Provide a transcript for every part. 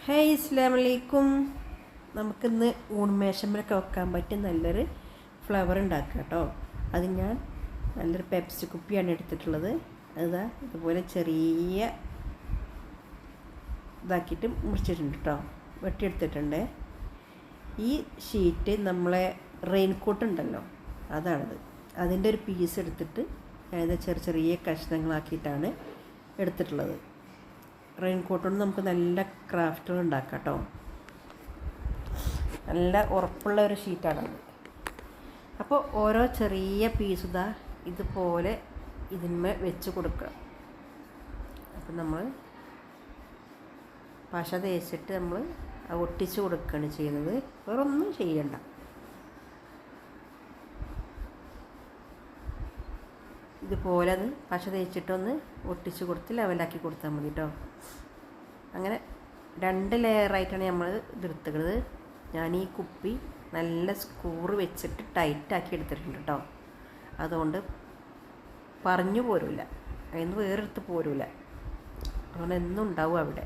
Hey അസ്സലാമലൈക്കും. നമുക്കിന്ന് ഊൺമേശമ്മലൊക്കെ വെക്കാൻ പറ്റിയ നല്ലൊരു ഫ്ലവർ ഉണ്ടാക്കുക കേട്ടോ. അത് ഞാൻ നല്ലൊരു പെപ്സി കുപ്പിയാണ് എടുത്തിട്ടുള്ളത്. അതാ ഇതുപോലെ ചെറിയ ഇതാക്കിയിട്ട് മുറിച്ചിട്ടുണ്ട് കേട്ടോ, വെട്ടിയെടുത്തിട്ടുണ്ട്. ഈ ഷീറ്റ് നമ്മളെ റെയിൻകോട്ട് ഉണ്ടല്ലോ, അതാണത്. അതിൻ്റെ ഒരു പീസ് എടുത്തിട്ട് ഞാനിത് ചെറിയ ചെറിയ കഷ്ണങ്ങളാക്കിയിട്ടാണ് എടുത്തിട്ടുള്ളത്. റെയിൻകോട്ട് കൊണ്ട് നമുക്ക് നല്ല ക്രാഫ്റ്റുകൾ ഉണ്ടാക്കാം കേട്ടോ. നല്ല ഉറപ്പുള്ള ഒരു ഷീറ്റാണത്. അപ്പോൾ ഓരോ ചെറിയ പീസ് ഇതുപോലെ ഇതിന്മേൽ വെച്ച് കൊടുക്കുക. അപ്പം നമ്മൾ പശ തേച്ചിട്ട് നമ്മൾ ഒട്ടിച്ച് കൊടുക്കുകയാണ് ചെയ്യുന്നത്. വേറെ ഒന്നും ചെയ്യണ്ട. ഇതുപോലെ അത് പശ തേച്ചിട്ടൊന്ന് ഒട്ടിച്ച് കൊടുത്ത് ലെവലാക്കി കൊടുത്താൽ മതി കേട്ടോ. അങ്ങനെ 2 ലെയറായിട്ടാണ് നമ്മൾ ഇതെടുത്തത്. ഞാൻ ഈ കുപ്പി നല്ല സ്ക്രൂ വെച്ചിട്ട് ടൈറ്റാക്കി എടുത്തിട്ടുണ്ട് കേട്ടോ. അതുകൊണ്ട് പറഞ്ഞു പോരില്ല, അതിന് വേറെടുത്ത് പോരില്ല. അങ്ങനെ എന്നും ഉണ്ടാവും അവിടെ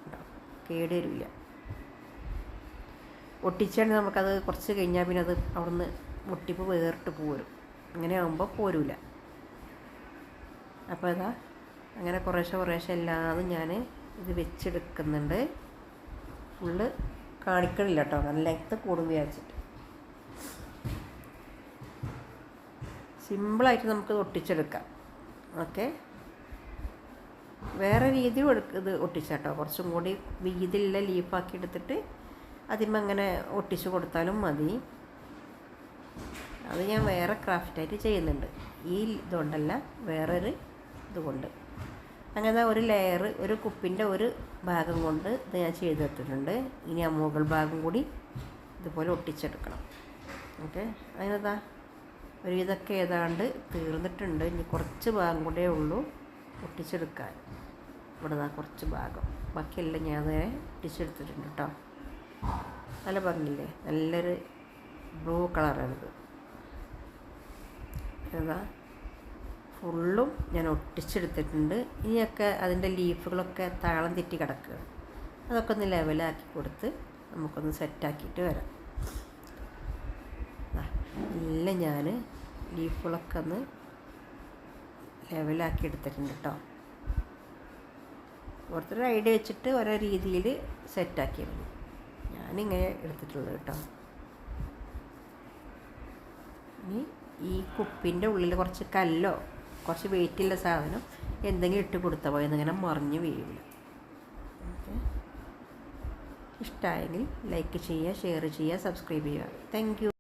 കേട്ടോ, കേട് വരില്ല. ഒട്ടിച്ചാണെങ്കിൽ നമുക്കത് കുറച്ച് കഴിഞ്ഞാൽ പിന്നെ അത് അവിടുന്ന് ഒട്ടിപ്പ് വേറിട്ട് പോരും. അങ്ങനെ ആകുമ്പോൾ പോരില്ല. അപ്പോൾ ഇതാ അങ്ങനെ കുറേശ്ശെ എല്ലാതും ഞാൻ ഇത് വെച്ചെടുക്കുന്നുണ്ട്. ഫുള്ള് കാണിക്കണില്ല കേട്ടോ, നല്ല ലെങ്ത്ത് കൂടും വിചാരിച്ചിട്ട്. സിമ്പിളായിട്ട് നമുക്ക് ഒട്ടിച്ചെടുക്കാം. ഓക്കെ, വേറെ രീതിയും ഇത് ഒട്ടിച്ചാട്ടോ. കുറച്ചും കൂടി വീതിയുള്ള ലീഫാക്കി എടുത്തിട്ട് അതിന്മേൽ അങ്ങനെ ഒട്ടിച്ച് കൊടുത്താലും മതി. അത് ഞാൻ വേറെ ക്രാഫ്റ്റായിട്ട് ചെയ്യുന്നുണ്ട്. ഈ ഇതുകൊണ്ടല്ല, വേറൊരു ഇതുകൊണ്ട്. അങ്ങനെ ഒരു ലെയർ, ഒരു കുപ്പിൻ്റെ ഒരു ഭാഗം കൊണ്ട് ഇത് ഞാൻ ചെയ്തെടുത്തിട്ടുണ്ട്. ഇനി ആ മുകൾ ഭാഗം കൂടി ഇതുപോലെ ഒട്ടിച്ചെടുക്കണം. ഓക്കെ, അതിനതാ ഒരു ഇതൊക്കെ ഏതാണ്ട് തീർന്നിട്ടുണ്ട്. ഇനി കുറച്ച് ഭാഗം കൂടെ ഉള്ളൂ ഒട്ടിച്ചെടുക്കാൻ. ഇവിടെ കുറച്ച് ഭാഗം, ബാക്കിയെല്ലാം ഞാൻ നേരെ ഒട്ടിച്ചെടുത്തിട്ടുണ്ട് കേട്ടോ. നല്ല ഭംഗിയില്ലേ, നല്ലൊരു ബ്ലൂ കളറാണിത്. ഏതാ ഫുള്ളും ഞാൻ ഒട്ടിച്ചെടുത്തിട്ടുണ്ട്. ഇനിയൊക്കെ അതിൻ്റെ ലീഫുകളൊക്കെ താളം തെറ്റി കിടക്കുകയാണ്. അതൊക്കെ ഒന്ന് ലെവലാക്കി കൊടുത്ത് നമുക്കൊന്ന് സെറ്റാക്കിയിട്ട് വരാം. എല്ലാം ഞാൻ ലീഫുകളൊക്കെ ഒന്ന് ലെവലാക്കി എടുത്തിട്ടുണ്ട് കേട്ടോ. ഓരോരുത്തരുടെ ഐഡിയ വെച്ചിട്ട് ഓരോ രീതിയിൽ സെറ്റാക്കിയാൽ മതി. ഞാനിങ്ങനെ എടുത്തിട്ടുള്ളത് കേട്ടോ. ഇനി ഈ കുപ്പിൻ്റെ ഉള്ളിൽ കുറച്ച് കല്ലോ കുറച്ച് വെയിറ്റുള്ള സാധനം എന്തെങ്കിലും ഇട്ട് കൊടുത്താൽ പോയി എന്നിങ്ങനെ മറിഞ്ഞ് വീഴില്ല. ഓക്കെ, ഇഷ്ടമായെങ്കിൽ ലൈക്ക് ചെയ്യുക, ഷെയർ ചെയ്യുക, സബ്സ്ക്രൈബ് ചെയ്യുക. Thank you.